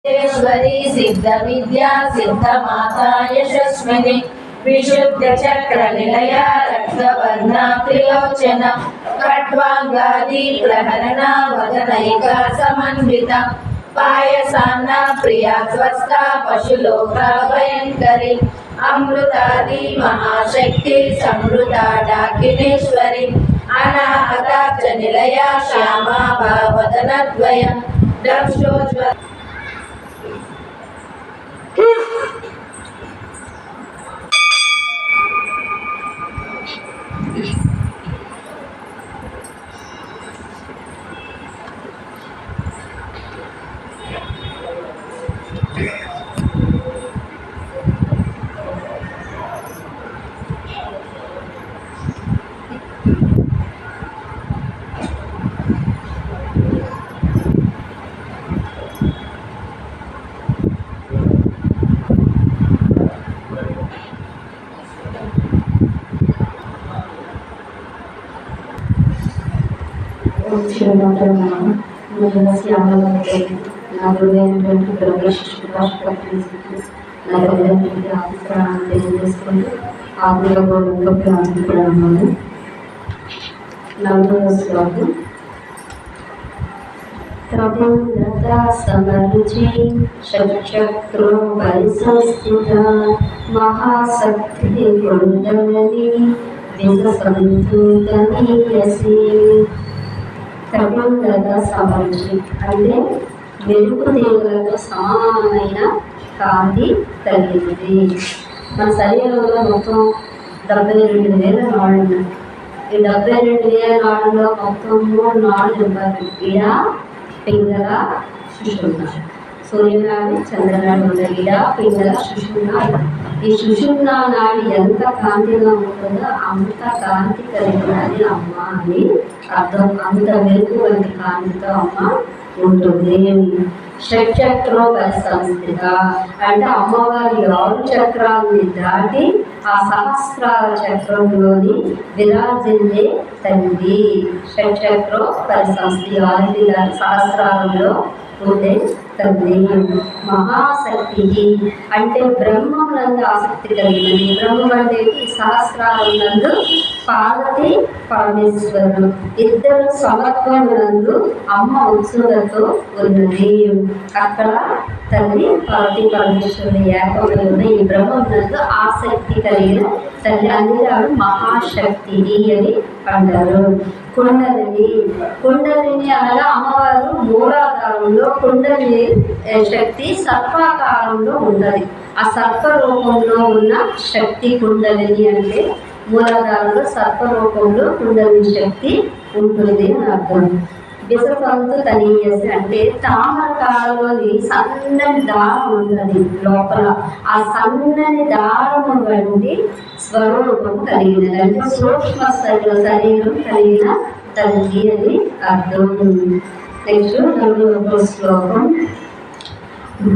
ईश्वरी सिद्ध विद्या सिद्ध माता यशस्विनी विशुद्ध चक्र निलया रक्तवर्णा त्रिलोचना खट्वांगादि प्रहरणा वदनैका समन्विता पायसान्ना प्रिया स्वस्था पशुलोका भयंकरी अमृतादि महाशक्ति समृता डाकिनेश्वरी अनाहता च निलया श्यामा भावदनद्वयं दक्षोज्वल महाशक्ति कुंडलिनी ప్రబంధత సమర్చి అంటే వెలుగు తీగలతో సమానమైన కాంతి కలిగింది. మన శరీరంలో మొత్తం 72,000 నాళ్ళు ఉన్నాయి. ఈ 72,000 నాళ్ళలో మొత్తం 3 నాళ్ళు ఇవ్వాలి. ఇడ, పింగళ, సుషుమ్న. సూర్యనాడి, చంద్రనాడి ఉంటాయి. ఇడ, పింగళ, సుషుమ్న. ఈ సుషుమ్న నాడి ఎంత కాంతిగా ఉంటుందో అంత కాంతి కలిగినది అమ్మ అని అర్థం. అంత వెలుగు వంటి కాంతితో అమ్మ ఉంటుంది. షట్చక్రో పరిసంస్థిత అంటే అమ్మవారి 6 చక్రాలని దాటి ఆ సహస్రాల చక్రంలోని విరాజిల్లే తల్లి. షట్చక్రో పరిసంస్థి 6 దాటి సహస్రాలలో ఉండే తల్లి. మహాశక్తి అంటే బ్రహ్మమునందు ఆసక్తి కలిగినది. బ్రహ్మం అంటే సహస్రాలందు పార్వతి పరమేశ్వరుడు ఇద్దరు సమత్వమునందు అమ్మ ఉత్సుకతో ఉన్నది. అక్కడ తల్లి పార్వతి పరమేశ్వరుడు ఏకమై ఉన్న ఈ బ్రహ్మమునందు ఆసక్తి కలిగిన తల్లి. అందుకే మహాశక్తి అని అంటారు. కుండలిని అనగా అమ్మవారు మూలాధారంలో కుండలిని శక్తి సర్పాకారంలో ఉన్నది. ఆ సర్ప రూపంలో ఉన్న శక్తి కుండలిని అంటే మూలాధారంలో సర్పరూపంలో కుండలిని శక్తి ఉంటుంది అని అర్థం. విసపంతు తనీయసి అంటే తామరకాలలోని సన్నని దారం ఉన్నది లోపల. ఆ సన్నని దారము వంటి స్వరూపం కలిగినది అంటే సూక్ష్మ శరీరం కలిగిన తల్లి అని అర్థం. నెక్స్ట్ 4వ శ్లోకం.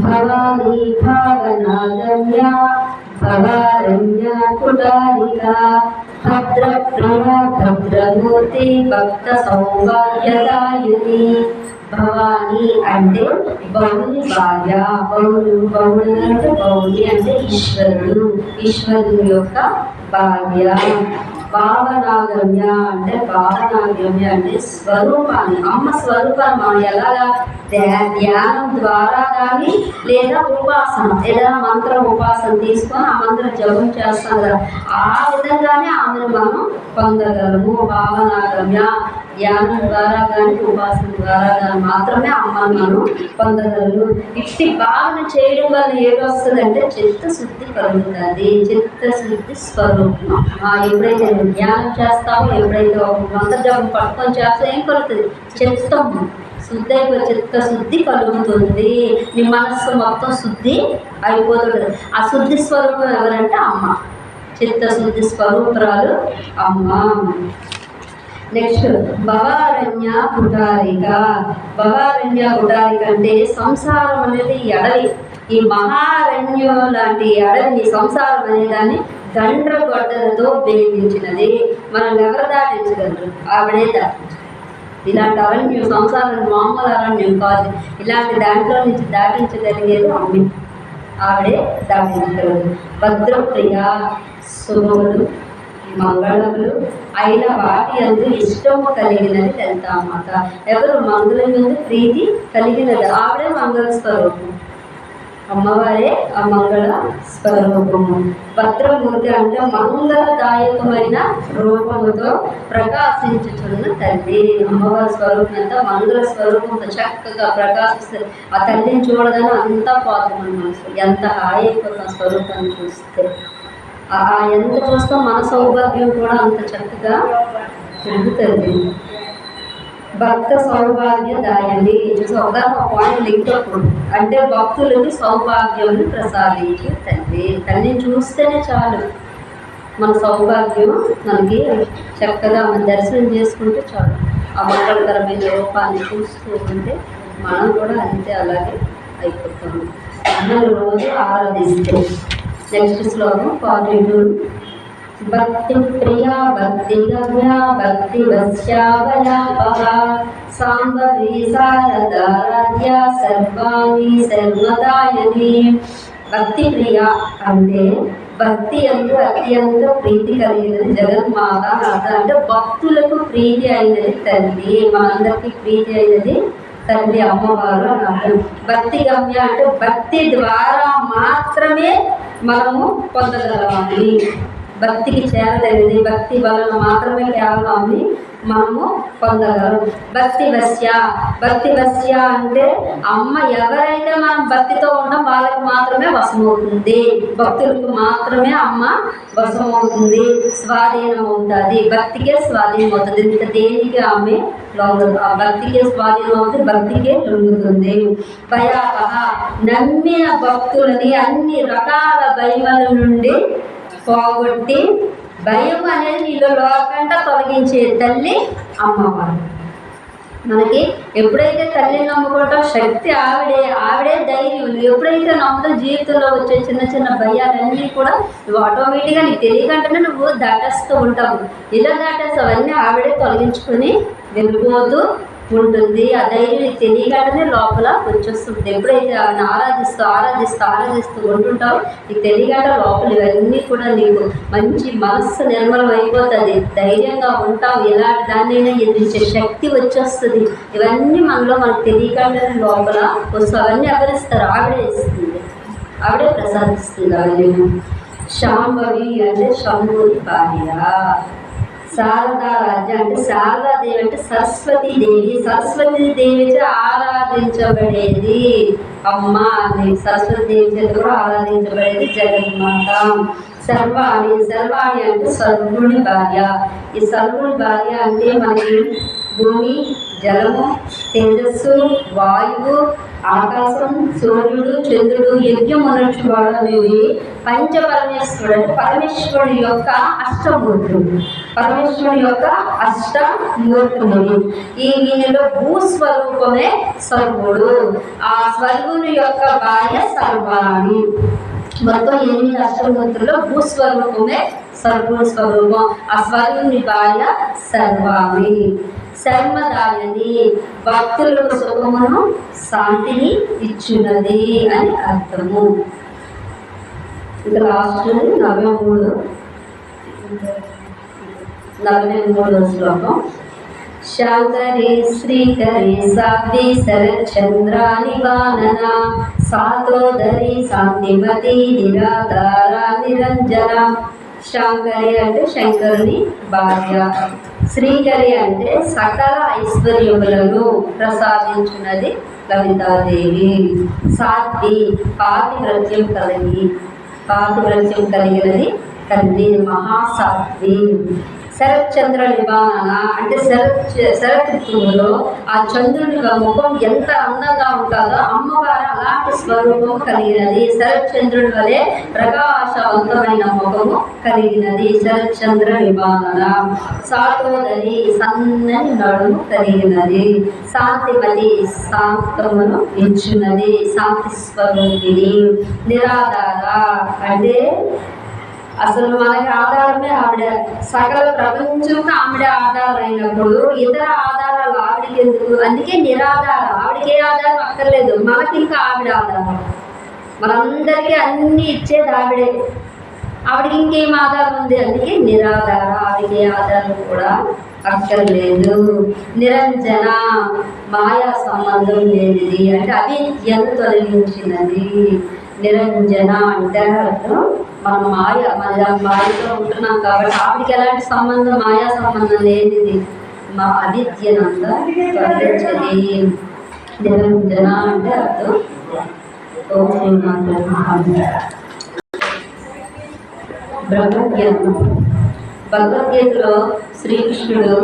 భవానీ భావనాగమ్య భవారణ్య కుటారికా భద్రప్రియ భద్రమూర్తి భక్త సౌభాగ్యదాయిని. భవాని అంటే బౌలి భార్య. బౌలి అంటే బౌలి అంటే ఈశ్వరుడు, ఈశ్వరుని యొక్క భార్య. భావనాగమ్య అంటే స్వరూపాన్ని, అమ్మ స్వరూపాన్ని మనం ఎలాగా ధ్యానం ద్వారా కానీ లేదా ఉపాసన ఏదైనా మంత్రం ఉపాసన తీసుకొని ఆ మంత్రం జపం చేస్తాం కదా, ఆ విధంగానే ఆమెను మనం పొందగలము. భావనాగమ్య ధ్యానం ద్వారా కానీ ఉపాసన ద్వారా కానీ మాత్రమే అమ్మను మనం పొందగలము. ఇట్టి భావన చేయడం వల్ల ఏది వస్తుందంటే చిత్తశుద్ధి కలుగుతుంది. చిత్తశుద్ధి స్వరూపం. ఎప్పుడైతే ధ్యానం చేస్తామో, ఎప్పుడైతే ఒక మంత్ర జపం పట్టుకొని చేస్తామో ఏం కలుగుతుంది? చిత్తం శుద్ధి అయిపోయి చిత్తశుద్ధి కలుగుతుంది. నీ మనస్సు మొత్తం శుద్ధి అయిపోతుంది. ఆ శుద్ధి స్వరూపం ఎవరంటే అమ్మ. చిత్తశుద్ధి స్వరూపురాలు అమ్మ. నెక్స్ట్ భవారణ్య కుటారిక. భవారణ్య కుటారిక అంటే సంసారం అనేది అడవి. ఈ మహారణ్యం లాంటి అడవిని, సంసారం అనే దాన్ని గండ్రగొడ్డలతో భేదించినది. మనం ఎవరు దాటించగలరు? ఆవిడే దాటించారు. ఇలాంటి అరణ్యం సంసారం మామూలు అరణ్యం కాదు. ఇలాంటి దాంట్లో నుంచి దాటించగలిగేది అమ్మే, ఆవిడే దాటించగలదు. భద్రప్రియ శుభములు మంగళములు అయిన వాటి అందు ఇష్టము కలిగినది లలితామాత. ఎవరు మంగళం మీద ప్రీతి కలిగినది ఆవిడే మంగళ స్వరూపం, అమ్మవారే ఆ మంగళ స్వరూపము. భద్రమూర్తి అంటే మంగళదాయకమైన రూపముతో ప్రకాశించుచున్న తల్లి. అమ్మవారి స్వరూపం అంతా మంగళ స్వరూపంతో చక్కగా ప్రకాశిస్తుంది. ఆ తల్లిని చూడగానే అంతా పోతుంది మనసు, ఎంత హాయిపోతాం స్వరూపాన్ని చూస్తే. ఎంత చూస్తాం మన సౌభాగ్యం కూడా అంత చక్కగా పెరుగుతుంది. భక్త సౌభాగ్యదాయని ఒక పాయింట్ లింకప్పుడు అంటే భక్తులకి సౌభాగ్యం ప్రసాదించి తల్లిని చూస్తేనే చాలు, మన సౌభాగ్యం మనకి చక్కగా మన దర్శనం చేసుకుంటే చాలు. ఆ మంగళకరమైన రూపాన్ని చూస్తూ ఉంటే మనం కూడా అంతే అలాగే అయిపోతాము. అన్నలు రోజు ఆరాధిస్తే. నెక్స్ట్ శ్లోకం 42. భక్తి ప్రియా భక్తి గమ్యా భక్తి వశ్యావలాపః సాంబవి శారదారాధ్య సర్వాణి సర్వదాయని. భక్తి ప్రియ అంటే భక్తి అందు అత్యంత ప్రీతి కలిగినది జగన్మాత అంటే భక్తులకు ప్రీతి అయినది తల్లి, మనందరికీ ప్రీతి అయినది తల్లి అమ్మవారు అని అర్థం. భక్తి గమ్య అంటే భక్తి ద్వారా మాత్రమే మనము పొందగలమని, భక్తికి చేరదగినది, భక్తి వలన మాత్రమే కేవలం మనము పొందగలం. భక్తి వశ్య అంటే అమ్మ ఎవరైతే మనం భక్తితో ఉంటాం వాళ్ళకి మాత్రమే వశమవుతుంది, భక్తులకు మాత్రమే అమ్మ వశమవుతుంది, స్వాధీనం అవుతుంది. భక్తికే స్వాధీనం అవుతుంది, ఇంకా దేనికి ఆమె లొంగదు. ఆ భక్తికే స్వాధీనం అవుతుంది, భక్తికే లొంగుతుంది. భయాపహ నమ్మిన భక్తులని అన్ని రకాల భయముల నుండి పోగొట్టి భయం అనేది నీలో లోకంగా తొలగించే తల్లి అమ్మవారు. మనకి ఎప్పుడైతే తల్లిని నమ్ముకుంటాం శక్తి ఆవిడే ధైర్యం. ఎప్పుడైతే నమ్ముతో జీవితంలో వచ్చే చిన్న చిన్న భయాలన్నీ కూడా నువ్వు ఆటోమేటిక్గా నీకు తెలియకంటేనే నువ్వు దాటేస్తూ ఉంటావు. ఇలా దాటేస్తావు, అవన్నీ ఆవిడే తొలగించుకొని వెళ్ళిపోతూ ఉంటుంది. ఆ ధైర్యం తెలియగానే లోపల వచ్చేస్తుంది. ఎప్పుడైతే ఆవిడని ఆరాధిస్తూ ఉంటుంటావు నీకు తెలియగానే లోపల ఇవన్నీ కూడా నీకు మంచి మనస్సు నిర్మలం అయిపోతుంది, ధైర్యంగా ఉంటావు, ఎలాంటి దాన్నైనా ఎదిరించే శక్తి వచ్చేస్తుంది. ఇవన్నీ మనకు తెలియగానే లోపల వస్తూ అవన్నీ ఎవరిస్తారు, ఆవిడే ఇస్తుంది, ఆవిడే ప్రసాదిస్తుంది. అవన్నీ శాంభవి అంటే శంభుని భార్య. శారదా రాజ్య అంటే శారదాదేవి అంటే సరస్వతీదేవి ఆరాధించబడేది అమ్మ అని, సరస్వతీదేవి చేత కూడా ఆరాధించబడేది జగన్మాత. సర్వాణి అంటే సర్వుని భార్య. ఈ సర్వుని భార్య అంటే మనకి భూమి, జలము, తేజస్సు, వాయువు, ఆకాశం, సూర్యుడు, చంద్రుడు, యజ్ఞమనుష్యుడు అనేవి పంచపరమేశ్వరుడు అంటే పరమేశ్వరుడు యొక్క అష్టమూర్తులు, పరమేశ్వరుడు యొక్క అష్టమూర్తులు. ఈయనలో భూస్వరూపమే సర్వుడు, ఆ సర్వుని యొక్క భార్య సర్వాణి. మొత్తం 8 అష్టమూర్తుల్లో భూస్వరూపమే సర్వుని స్వరూపం, ఆ స్వరుని భార్య సర్వాణి. శర్మదాయని భక్తులకు సుఖమును శాంతిని ఇచ్చినది అని అర్థము. ఇంకా లాస్ట్ 43వ శ్లోకం. శాంకరి శ్రీకరి సాధ్వి శరచంద్రాని వానన సాతోదరి శాంతిమతి నిరాధార నిరంజన. శాంకరి అంటే శంకరుని భార్య, శ్రీకరి అంటే సకల ఐశ్వర్యములను ప్రసాదించున్నది లలితాదేవి, సాధ్వి పాతివ్రత్యం కలిగినది తల్లి మహాసాధ్వి. శరత్చంద్ర నివారణ అంటే శరత్ ఋతువులో ఆ చంద్రుని ముఖం ఎంత అందంగా ఉంటుందో అమ్మవారు అలాంటి స్వరూపం కలిగినది. శరత్చంద్రుడి వలె ప్రకాశవంతమైన ముఖము కలిగినది శరత్చంద్ర నివారణ. సాతోదరి సన్నని నడుము కలిగినది. శాంతిమతి శాంతమును ఇచ్చినది శాంతి స్వరూపిణి. నిరాధార అంటే అసలు మనకి ఆధారమే ఆవిడ. సకల ప్రపంచం ఆవిడ ఆధారం అయినప్పుడు ఇతర ఆధారాలు ఆవిడకి ఎందుకు? అందుకే నిరాధారం. ఆవిడకి ఏ ఆధారం అక్కర్లేదు, మనకి ఇంకా ఆవిడ ఆధారం. మనందరికీ అన్ని ఇచ్చేది ఆవిడే. ఆవిడకి ఇంకేం ఆధారం ఉంది? అందుకే నిరాధార. ఆవిడకి ఏ ఆధారం కూడా అక్కర్లేదు. నిరంజన, మాయా సంబంధం లేనిది అంటే అవిద్యను తొలగించినది. నిరంజన అంటే అర్థం మన మాయలో ఉంటున్నాం కాబట్టి ఆవిడకి ఎలాంటి సంబంధం, మాయా సంబంధం లేనిది. మా అవిద్యనంతా తొలగించది. నిరంజన అంటే అర్థం. బ్రహ్మజ్ఞానం. భగవద్గీతలో శ్రీకృష్ణుడు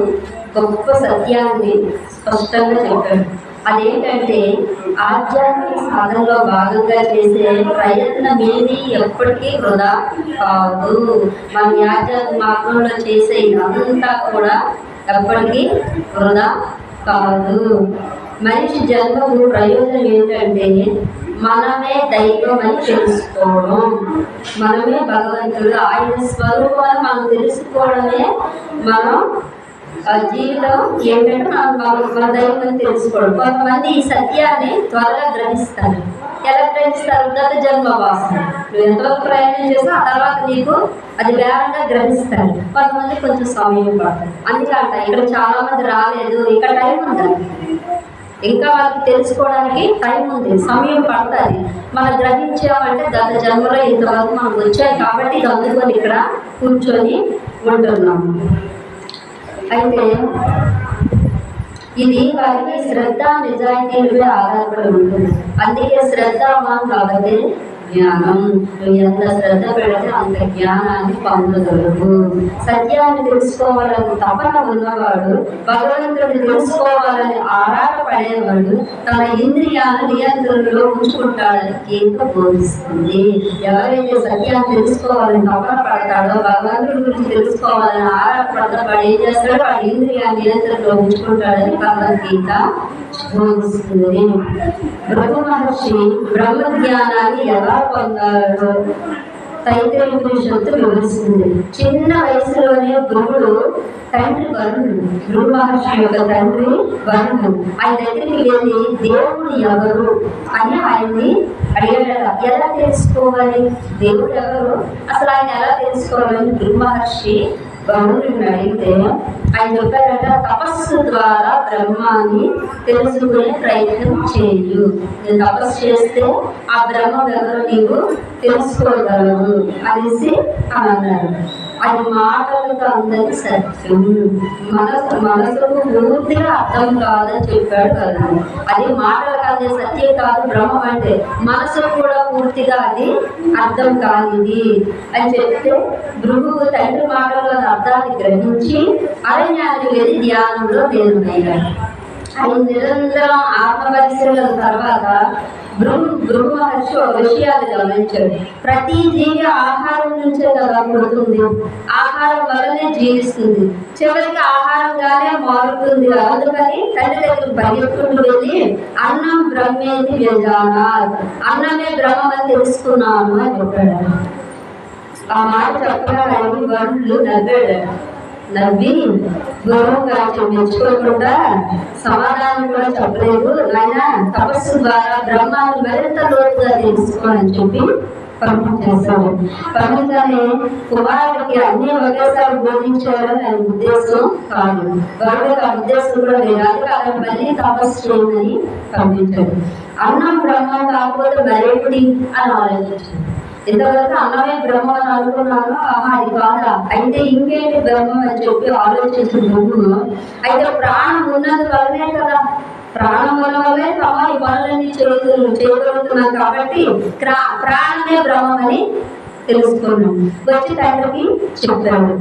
గొప్ప సత్యాన్ని స్పష్టంగా చెప్పాడు. అదేంటంటే ఆధ్యాత్మిక సాధనలో భాగంగా చేసే ప్రయత్నం ఏది ఎప్పటికీ వృధా కాదు. మన ఆధ్యాత్మిక మార్గంలో చేసే ఇదంతా కూడా ఎప్పటికీ వృధా కాదు. మనిషి జన్మకు ప్రయోజనం ఏంటంటే మనమే దైవం అని తెలుసుకోవడం, మనమే భగవంతుడు, ఆయన స్వరూపాన్ని మనం తెలుసుకోవడమే మనం జీవితం. ఏంటంటే మన దైవం అని తెలుసుకోవడం. కొంతమంది ఈ సత్యాన్ని త్వరగా గ్రహిస్తారు. ఎలా గ్రహిస్తారు? గత జన్మ వాసన. నువ్వు ఎంతవరకు ప్రయాణం చేసో ఆ తర్వాత నీకు అది వేరంగా గ్రహిస్తారు. కొంతమంది కొంచెం సమయం పడుతుంది. అందుకంట ఇక్కడ చాలా మంది రాలేదు, ఇక్కడ టైం ఉంది, ఇంకా వాళ్ళకి తెలుసుకోవడానికి టైం ఉంది, సమయం పడుతుంది. మనం గ్రహించామంటే గత జన్మలో ఇంతవరకు మనం వచ్చాయి కాబట్టి ఇది అందుకొని ఇక్కడ కూర్చొని ఉంటున్నాము. అయితే ఇది వారికి శ్రద్ధ నిజాయితీలపై ఆధారపడి ఉంటుంది. అందుకే శ్రద్ధవాన్ కాబట్టి జ్ఞానం. నువ్వు ఎంత శ్రద్ధ పెడితే అంత జ్ఞానాన్ని పొందగలవు. సత్యాన్ని తెలుసుకోవాలని తపన ఉన్నవాడు, భగవంతుడిని తెలుసుకోవాలని ఆరాటపడేవాడు తన ఇంద్రియాలను నియంత్రణలో ఉంచుకుంటాడని గీత బోధిస్తుంది. ఎవరైతే సత్యాన్ని తెలుసుకోవాలని తపన పడతాడో, భగవంతుడి గురించి తెలుసుకోవాలని ఆరాటపడతాడో వాడు ఏం చేస్తాడో వాడి ఇంద్రియాన్ని నియంత్రణలో ఉంచుకుంటాడని భగవద్గీత బోధిస్తుంది. భృగు మహర్షి బ్రహ్మజ్ఞానాన్ని ఎలా పొందాలో తైత్రేయ ఉపనిషత్తు వివరిస్తుంది. చిన్న వయసులోనే భృగుడు తండ్రి వరుణుడు, భృగు మహర్షి యొక్క తండ్రి వరుణుడు ఆయన దగ్గరికి వెళ్ళి దేవుడు ఎవరు అని ఆయన్ని అడిగాడట. ఎలా తెలుసుకోవాలి దేవుడు ఎవరు, అసలు ఆయన ఎలా తెలుసుకోవాలని భృగు మహర్షి వరుణుడిని అడిగితే ఆయన చెప్పారట, తపస్సు ద్వారా బ్రహ్మాన్ని తెలుసుకునే ప్రయత్నం చేయు. నేను తపస్సు చేస్తే ఆ బ్రహ్మం ఎవరో నీవు తెలుసుకోగలవు అనేసి అన్నారు. అది మాటలతో అందరి సత్యం, మనసుకు పూర్తిగా అర్థం కాదని చెప్పాడు కదా. అది మాటలకు అందే సత్యం కాదు బ్రహ్మం అంటే. మనసు కూడా పూర్తిగా అది అర్థం కానిది అని చెప్తే భృగువు తండ్రి మాటల్లో అర్థాన్ని గ్రహించి అరణ్యానికి వెళ్ళి ధ్యానంలో నిలబడ్డాడు. ఆయన నిరంతరం ఆత్మపరిశీలన తర్వాత భృగు మహర్షి ఒక విషయాన్ని గమనించాడు. ప్రతి జీవి ఆహారం నుంచే కదా పుడుతుంది, ఆహారం వల్లనే జీవిస్తుంది, చివరికి ఆహారంగానే మారుతుంది. అందుకని తండ్రి దగ్గర పరిగెత్తుకుంటూ వెళ్ళి అన్నం బ్రహ్మేది వ్యజానాత్, అన్నమే బ్రహ్మని తెలుసుకున్నాను అని చెప్పాడు. ఆ మాట చెప్పగానే వరుణులు నవ్వి గౌరవంగా మెచ్చుకోకుండా సమాధానం కూడా చెప్పలేదు. ఆయన తపస్సు ద్వారా బ్రహ్మాన్ని మరింత లోతుగా తెలుసుకోవాలని చెప్పి పంపించేశాడు. పంపించగానే కుమారుడికి అన్ని ఒకేసారి బోధించాలని ఆయన ఉద్దేశం కాదు, వరుడికి ఆ ఉద్దేశం కూడా లేదు. అందుకే ఆయన మళ్ళీ తపస్సు చేయమని పంపించాడు. అన్నం బ్రహ్మం కాకపోతే మరేమిటి అని ఆలోచించాడు. ఇంతవరకు అన్నమే బ్రహ్మం అని అనుకున్నాను, అది కాదా, అయితే ఇంకేంటి బ్రహ్మం అని చెప్పి ఆలోచించిన అయితే ప్రాణం ఉన్నది వల్లనే కదా, ప్రాణం వల్లే తమ ఈ పనులన్నీ చేయగలుగుతున్నాం కాబట్టి ప్రాణమే బ్రహ్మం అని తెలుసుకున్నాం. వచ్చి తండ్రికి చెప్పాడు.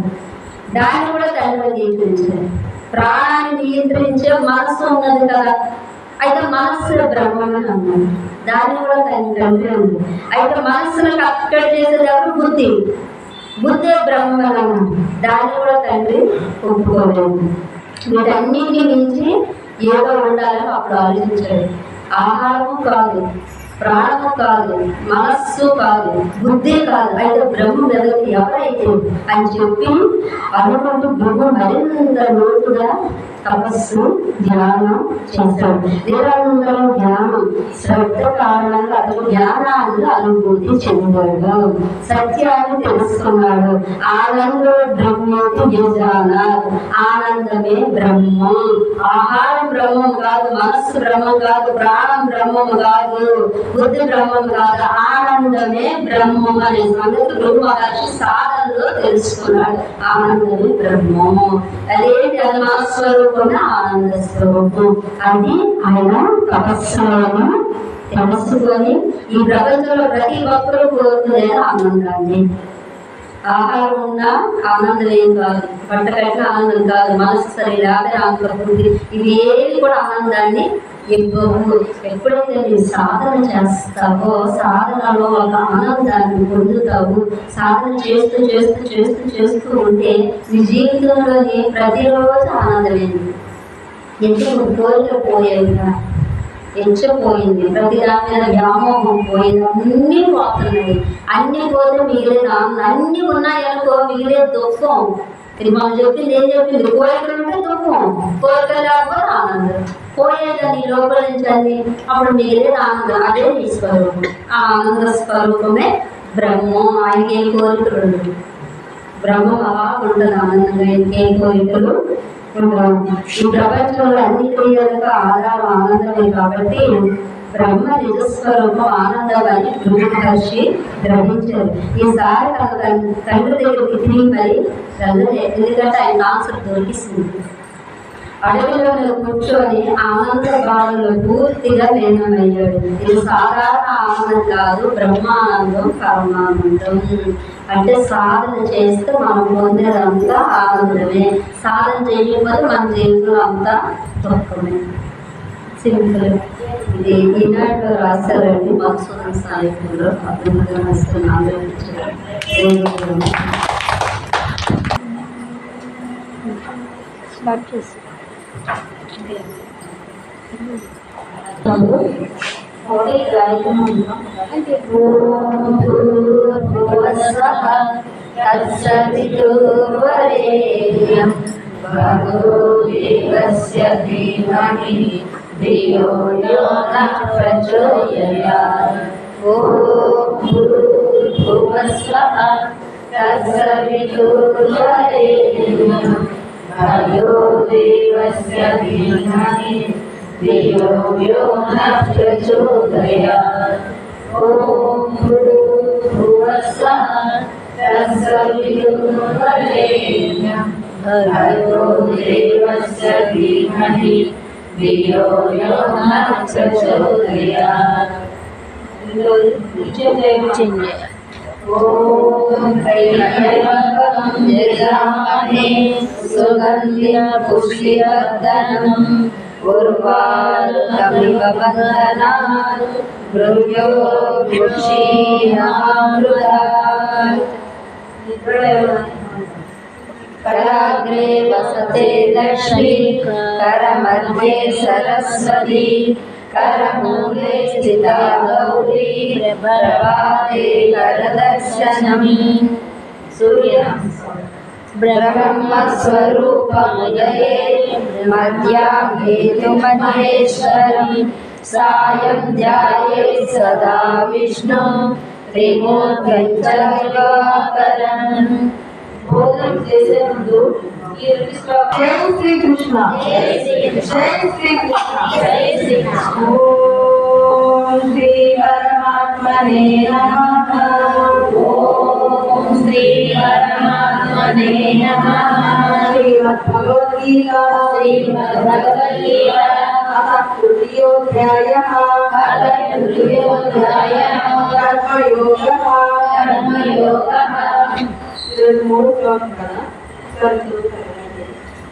దాన్ని కూడా తండ్రి నియంత్రించాడు. ప్రాణాన్ని నియంత్రించే మనసు ఉన్నది కదా, అయితే మనస్సు బ్రహ్మం అని అన్నాడు. దాన్ని కూడా తండ్రి ఉంది. అయితే మనస్సును కట్టడి చేసేది ఎవరు? బుద్ధే బ్రహ్మం అని అన్నాడు. దాన్ని కూడా తండ్రి ఒప్పుకోలేదు. వీటన్నిటిని మించి ఏదో ఉండాలని అప్పుడు ఆలోచించాడు. ఆహారము కాదు, ప్రాణము కాదు, మనస్సు కాదు, బుద్ధి కాదు, అయితే బ్రహ్మం ఎవరైతే అని చెప్పి అనుకుంటూ బ్రహ్మ మరింత లోతుగా తపస్సు ధ్యానం చేశాడు. నిరంతరం ధ్యానం శ్రద్ధ కారణంగా అతను జ్ఞానాన్ని అనుభూతి చెందాడు, సత్యాన్ని తెలుసుకున్నాడు. ఆనందో బ్రహ్మోతి యజానాత్, ఆనందమే బ్రహ్మం. ఆహారం బ్రహ్మం కాదు, మనస్సు బ్రహ్మం కాదు, ప్రాణం బ్రహ్మం కాదు, బుద్ధి బ్రహ్మం కాదు, ఆనందమే బ్రహ్మం అనే సంగతి బ్రహ్మ మహర్షి సాధనలో తెలుసుకున్నాడు. ఆనందమే బ్రహ్మం. అదేంటి? అది మన స్వరూపం, ఆనంద స్వరూపం. అది ఆయన తపస్సులను తెలుసుకొని ఈ ప్రపంచంలో ప్రతి ఒక్కరూ కోరుకునే ఆనందాన్ని. ఆహారం ఉన్నా ఆనందం ఏం కాదు, బట్ట కట్టిన ఆనందం కాదు, మనసు సరిగా ఆనందం, ఇవి ఏవి కూడా ఆనందాన్ని ఇవ్వవు. ఎప్పుడైతే నువ్వు సాధన చేస్తావో సాధనలో ఒక ఆనందాన్ని పొందుతావు. సాధన చేస్తూ చేస్తూ చేస్తూ చేస్తూ ఉంటే నీ జీవితంలోని ప్రతిరోజు ఆనందమైంది. ఎందుకు కోరిక పోయేవిగా ఎంచిపోయింది, ప్రతి దాని మీద వ్యామోహం పోయింది, అన్నీ పోతున్నాయి. అన్ని పోతే మిగిలేదు ఆనందం, అన్నీ ఉన్నాయనుకో మిగిలేదు దుఃఖం. ఇది మనం చెప్పింది ఏం చెప్పింది? కోరికలు ఉంటే దుఃఖం, కోరికలు లేకపోతే ఆనందం. పోయేదని లోపల నుంచి అప్పుడు మిగిలేదు ఆనందం. అదే నీ స్వరూపం. ఆ ఆనంద స్వరూపమే బ్రహ్మం. ఆయనకేం కోరికలు ఉండదు, బ్రహ్మం అలా ఉంటుంది ఆనందంగా. ఇంకేం కోరికలు ఉండవు. ఈ ప్రపంచంలో అన్ని క్రియలకు ఆధారం ఆనందమే కాబట్టి బ్రహ్మ నిజస్వరూపం ఆనందమని మహర్షి గ్రహించారు. ఈసారి తన తండ్రి దగ్గరికి తిరిగి మరి వెళ్ళలేదు, ఎందుకంటే ఆయన ఆన్సర్ దొరికిస్తుంది. అడవిలో కూర్చొని ఆనంద భావంలో పూర్తిగా లీనమయ్యాడు. ఇది సాధారణ ఆనందం కాదు, బ్రహ్మానందం, పరమానందం. అంటే సాధన చేస్తే మనం పొందేదంతా ఆనందమే, సాధన చేయకపోతే మన జీవితంలో అంతా దుఃఖమే. సింపుల్. ఇది ఈనాటిలో రాశారండి మధుసూదన సాహిత్యంలో అద్భుతంగా రాస్తున్నారు. స్టార్ట్ చేసి ధియో యో నః ప్రచోదయాత్. ఓం భూర్భువస్వః తత్సవితుర్వరేణ్యం భర్గో దేవస్య ధీమహి ధియో యో నః ప్రచోదయాత్. ఓం భూర్భువస్వః తత్సవితుర్వరేణ్యం భర్గో దేవస్య ధీమహి ధియో యో నః ప్రచోదయాత్. ఓం త్రయంబకం యజామహే సుగంధిం పుష్టివర్ధనం ఉర్వారుకమివ బంధనాత్ మృత్యోర్ముక్షీణామృతాత్. కరాగ్రే వసతే లక్ష్మీ కరమధ్యే సరస్వతి करमूले स्थिता गौरी प्रभाते करदर्शनम्. सूर्य ब्रह्मस्वरूपमुदये मध्याह्नेतुमहेश्वरं सायं ध्यायेत् सदा विष्णु त्रिमूर्तिं च दिवाकरम्. भोजन చేసే ముందు जय श्री कृष्ण, जय श्री कृष्ण, जय श्री कृष्ण. ओम श्री परमात्मने नमः. ओम श्री परमात्मने नमः. श्रीमद्भगवद्गीता अथ तृतीयोऽध्यायः. कर्मयोगः.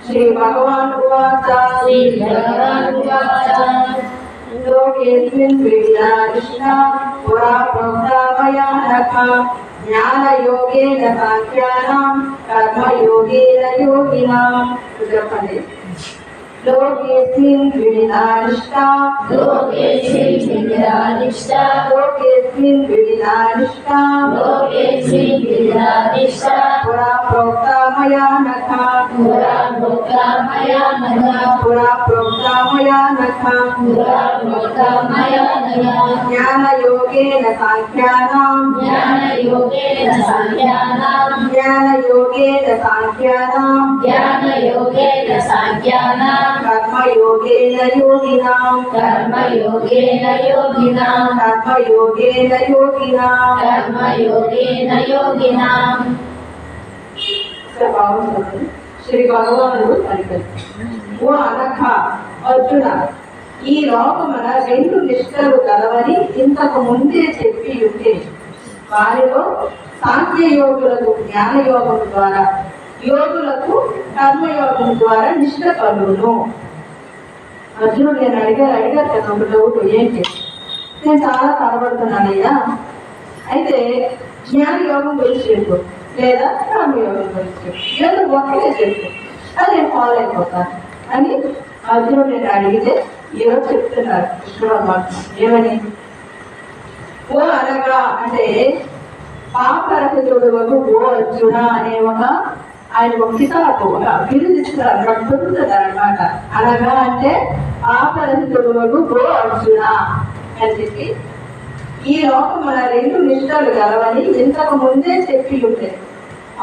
श्री भगवान उवाच. लोकेऽस्मिन् क्रीडा कृष्णा पुरा प्रोक्ता मया नघ. ज्ञानयोगेन साङ्ख्यानां कर्मयोगेन योगिनां. लोकेऽस्मिन् विविधानिष्ठा लोकेऽस्मिन् विविधानिष्ठा लोकेऽस्मिन् विविधानिष्ठा लोकेऽस्मिन् विविधानिष्ठा पुरा प्रोक्ता मया नखा पुरा प्रोक्ता मया नघ पुरा प्रोक्ता मया नखा पुरा प्रोक्ता मया नघ ज्ञानयोगेन साङ्ख्यानां ज्ञानयोगेन साङ्ख्यानां ज्ञानयोगेन साङ्ख्यानां ज्ञानयोगेन साङ्ख्यानां कर्मयोगेन योगिनां कर्मयोगेन योगिनां कर्मयोगेन योगिनां कर्मयोगेन योगिनां శ్రీ భగవానుడు పలికారు, ఓ అనఘ అర్జున, ఈ లోకమున రెండు నిష్ఠలు గలవని ఇంతకు ముందే చెప్పి ఉంటే వారిలో సాంఖ్యయోగులకు జ్ఞానయోగం ద్వారా, యోగులకు కర్మయోగం ద్వారా నిష్ఠ కలుగును. అర్జునుడు నేను అడిగారు కదా ఒక డౌట్, ఏంటి నేను చాలా కనబడుతున్నానయ్యా, అయితే జ్ఞానయోగం గురించి చెప్పు లేదా కర్మయోగం గురించి చెప్పు, లేదా ఒక్కటే చెప్పు, అది నేను ఫాలో అయిపోతాను అని అర్జునుడు నేను అడిగితే ఈరోజు చెప్తున్నారు కృష్ణ పరమాత్మ ఏమని, ఓ అనగా అంటే పాపరహితుడు ఓ అర్జున అనే ఆయన ఒక కితాబు బిరుదిస్తున్నారు, నాకు దొరుకుతుంది అనమాట. అనగా అంటే పాపరహితుడు ఓ అర్జున అని చెప్పి ఈ లోకమున రెండు నిష్ఠలు గలవని ఇంతకు ముందే చెప్పి ఉంటే,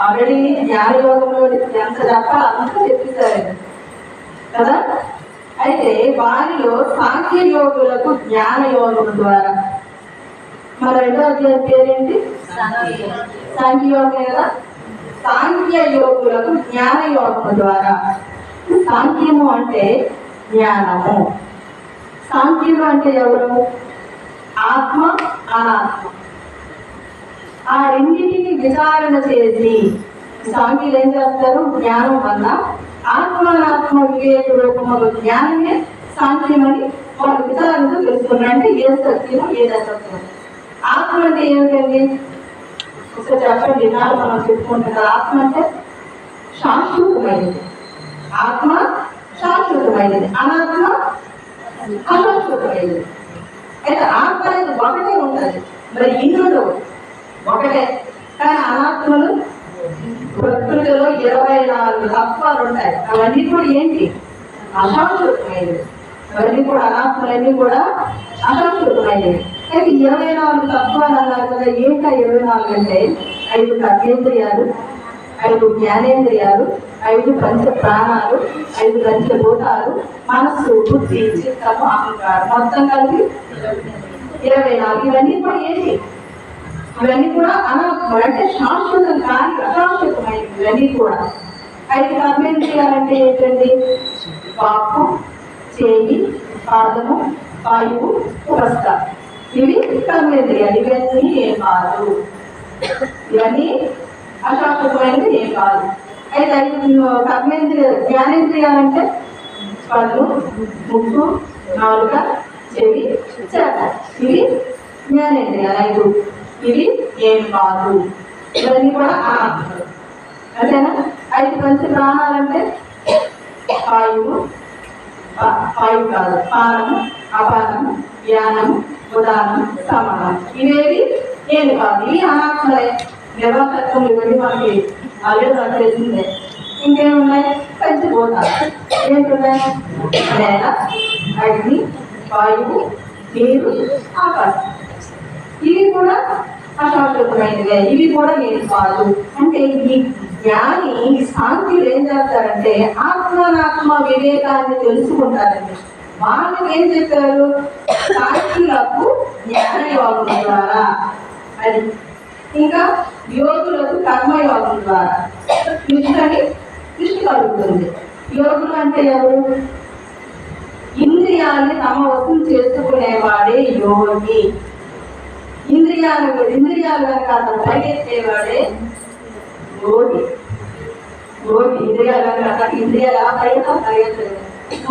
ఆల్రెడీ జ్ఞానయోగంలో ఎంత చెప్పాలి అంతా చెప్పిస్తారు కదా. అయితే వారిలో సాంఖ్యయోగులకు జ్ఞానయోగం ద్వారా, మన రెండో అధ్యాయం పేరేంటి, సాంఖ్యయోగం కదా. సాంఖ్యయోగులకు జ్ఞానయోగం ద్వారా, సాంఖ్యము అంటే జ్ఞానము, సాంఖ్యము అంటే ఎవరు, ఆత్మ అనాత్మ, ఆ రెండింటిని విచారణ చేసి సాంఖ్యులు ఏం చేస్తారు, జ్ఞానం వల్ల ఆత్మానాత్మ వివేక రూపముల జ్ఞానమే సాంఖ్యమని వాళ్ళు విచారణతో తెలుసుకున్నారు. అంటే ఏ సత్యము ఏది అసత్యం. ఆత్మ అంటే ఏమిటండి ఒకసారి చెప్పండి, నాలుగు మనం చెప్పుకుంటున్నారు. ఆత్మ అంటే శాశ్వతమైనది, ఆత్మ శాశ్వతమైనది, అనాత్మ అశాశ్వతమైనది. అయితే ఆత్మ అనేది ఒకటే ఉంటుంది, మరి ఇంద్రుడు ఒకటే, కానీ అనాత్మలు ప్రకృతిలో 24 తత్వాలు ఉంటాయి. అవన్నీ కూడా ఏంటి, అశాశ్వతమైనవి. అవన్నీ కూడా అనాత్మలన్నీ కూడా అశాశ్వతమైనవి. అయితే 24 తత్వాలు అన్నారు కదా. ఏంటా 24 అంటే 5 కర్మేంద్రియాలు, 5 జ్ఞానేంద్రియాలు, 5 పంచ ప్రాణాలు, 5 పంచభూతాలు, మనస్సు, బుద్ధి, చిత్తము, అహంకారం, మొత్తం కలిపి 24. ఇవన్నీ కూడా ఏంటి, ఇవన్నీ కూడా అనాత్మ అంటే శాశ్వతం కాని అశాశ్వతమైనవి. ఇవన్నీ కూడా 5 కర్మేంద్రియాలంటే ఏంటండి, వాక్కు, చేయి, పాదము, వాయువు, ఉపస్థ, ఇవి కర్మేంద్రియాలు. ఇవన్నీ ఏం కాదు, ఇవన్నీ అశాశ్వతమైనవి ఏం కాదు. అయితే 5 కర్మేంద్రియాలు, జ్ఞానేంద్రియాలంటే కళ్ళు, ముక్కు, నాలుక, చెవి, చేత, ఇవి జ్ఞానేంద్రియాలు 5. ఇవి ఏం కాదు, ఇవన్నీ కూడా అనాత్మలు. అంతేనా. 5 పంచ ప్రాణాలంటే వాయువు, వాయువు కాదు, పానము, అపానము, జ్ఞానము, ఉదానం, సమానం, ఇవేవి ఏమి కాదు, ఇవి అనాత్మలే. నిర్వాహకత్వం ఇవన్నీ మనకి ఆల్రెడీ మనకు తెలిసిందే. ఇంకేమున్నాయి, పంచిపోతారు. ఏంటున్నాయి, నేల, అగ్ని, వాయువు, నీరు, ఆకాశం, ఇవి కూడా అశాశ్వతమైనవే, ఇవి కూడా ఏం కాదు. అంటే ఈ జ్ఞాని, ఈ సాంఖ్యులు ఏం చేస్తారంటే ఆత్మానాత్మ వివేకాన్ని తెలుసుకుంటారండి. వాళ్ళకి ఏం చెప్పారు, సాంఖ్యులకు జ్ఞానయోగం ద్వారా, అది ఇంకా యోగులకు కర్మయోగం ద్వారా నిష్ఠ కలుగుతుంది. యోగులు అంటే ఎవరు, ఇంద్రియాన్ని తమ వశం చేసుకునేవాడే యోగి. ఇంద్రియాలు కనుక అతను పరిగెత్తేవాడే యోగి. ఇంద్రియాలు కనుక ఇంద్రియాలు ఆ పరిగెత్తలేదు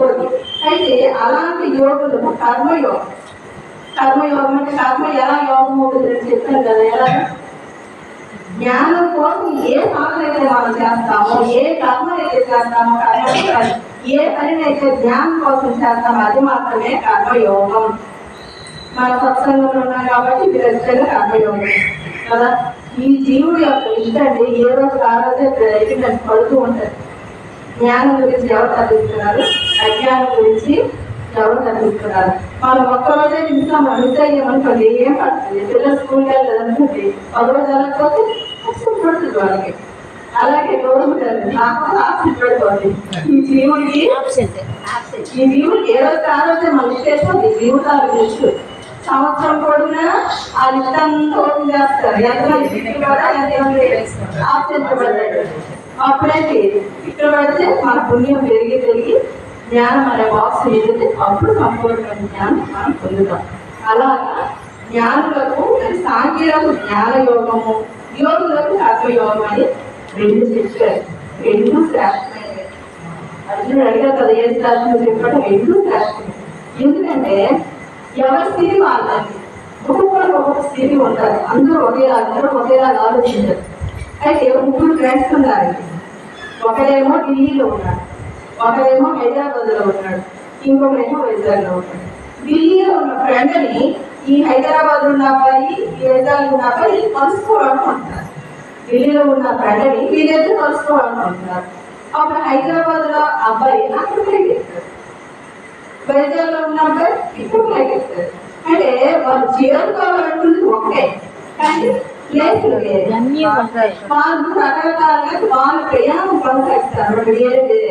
యోగి. అయితే అలాంటి యోగులు కర్మయోగం అంటే కర్మ ఎలా యోగం అవుతుంది చెప్పాను కదా. ఎలా జ్ఞానం కోసం ఏ సాధన అయితే మనం చేస్తామో, ఏ కర్మ అయితే చేస్తామో, ఏ పనినైతే జ్ఞానం కోసం చేస్తాం అది మాత్రమే కర్మయోగం. మన సత్సంగంలో ఉన్నాం కాబట్టి ఇది ఖచ్చితంగా కర్మయోగం కదా. ఈ జీవుడు యొక్క ఇష్టండి ఏ రోజు ఆ రోజే ఎవిడెన్స్ పడుతూ ఉంటుంది. జ్ఞానం గురించి ఎవరు తగ్గిస్తున్నారు, అజ్ఞానం గురించి ఎవరు తగ్గిస్తున్నారు. మనం ఒక్కరోజే నిమిషం మిస్ అయ్యామనుకోండి ఏం పడుతుంది. పిల్లలు స్కూల్కి వెళ్ళాలనుకోండి ఒక రోజు వెళ్ళకపోతే కష్టం పడుతుంది వాళ్ళకి. అలాగే గవర్నమెంట్ నాకు ఆబ్సెంట్ పెడుతుంది. ఈ జీవుడికి ఏ రోజు ఆ రోజే మనం ఇచ్చేస్తుంది. జీవితాలు గురించి సంవత్సరం పొడుగునా ఆ లిస్ట్ అంతా ఓపెన్ చేస్తారు. ఆబ్సెంట్ పడ్డాడు అప్పుడైతే ఇక్కడ పడితే మన పుణ్యం పెరిగి పెరిగి జ్ఞానం అనే బాక్స్ ఎదిగితే అప్పుడు సంపూర్ణమైన జ్ఞానం మనం పొందుతాం. అలాగా జ్ఞానులకు సాంఖ్యులకు జ్ఞానయోగము, యోగులకు కర్మయోగం అని రెండు చెప్పారు. రెండు శ్రేష్టమైనవి. అర్జునుడు అడిగారు కదా ఏది శ్రేష్టం చెప్పాడు. రెండు శ్రేష్టమే. ఎందుకంటే ఎవరి స్థితి వాళ్ళకి ఒక్కొక్కరికి ఒక్కొక్క స్థితి ఉంటారు. అందరూ ఒకేలాగా ఆలోచించారు. అయితే ముగ్గురు ఫ్రెండ్స్ ఉన్నారు. ఒకరేమో ఢిల్లీలో ఉన్నాడు, ఒకరేమో హైదరాబాద్లో ఉన్నాడు, ఇంకొకరేమో వైజాగ్లో ఉన్నాడు. ఢిల్లీలో ఉన్న ఫ్రెండ్ని ఈ హైదరాబాద్ ఉన్న అబ్బాయి, ఈ వైజాగ్ ఉన్న అబ్బాయి కలుసుకోవాలనుకుంటున్నారు. ఢిల్లీలో ఉన్న ఫ్రెండ్ని వీళ్ళైతే కలుసుకోవాలనుకుంటున్నారు. అప్పుడు హైదరాబాద్లో అబ్బాయి అక్కడ ఎక్కిస్తారు, వైజాగ్లో ఉన్న అబ్బాయి ఇక్కడ ఎక్కిస్తారు. అంటే వాళ్ళు చేరుకోవాలనుకుంది ఒకటే కానీ ప్లేసులు వేరే. వాళ్ళు రకరకాలుగా వాళ్ళ ప్రయాణం కొనసాగిస్తారు వేరే.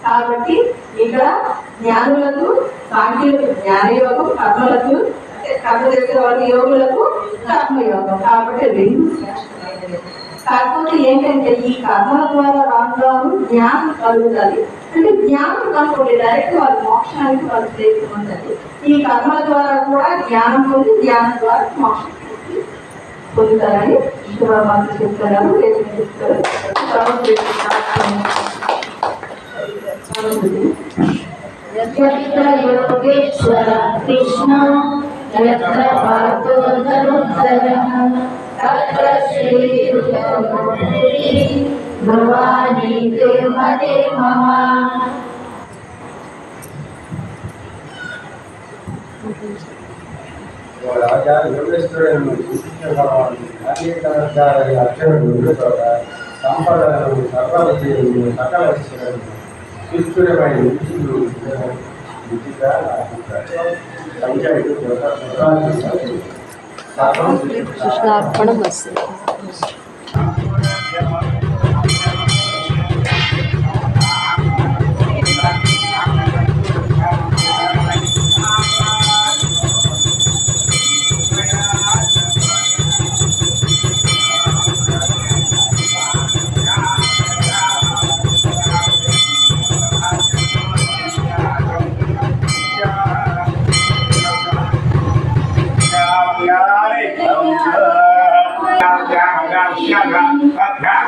కాబట్టి ఇక్కడ జ్ఞానులకు సాంఖ్యులకు జ్ఞానయోగం, కర్మలకు కర్మ చేసే వాళ్ళ యోగులకు కర్మయోగం. కాబట్టి రెండు శ్రేష్టమైనవి. కాకపోతే ఏంటంటే ఈ కర్మల ద్వారా రాను జ్ఞానం కలుగుతుంది. అంటే జ్ఞానం కనుకోండి డైరెక్ట్ వాళ్ళ మోక్షానికి వాళ్ళు చేసి ఉంటుంది. ఈ కర్మల ద్వారా కూడా జ్ఞానం పొంది జ్ఞానం ద్వారా మోక్షం పొందుతారని శివభక్తులు చెప్తున్నారు. చెప్తారు యోగేశ్వర కృష్ణ యత్ర పార్థో ధనుర్ధరః తత్ర శ్రీరుద్రమూర్తిః భవానీ తిరుమతే మమ. రాజా యోగేశ్వరుడు అక్షరుడు సంపదలను సర్వవిజయుడు సకల కృష్ణుడమైన కృష్ణార్పణం వస్తుంది. Yeah.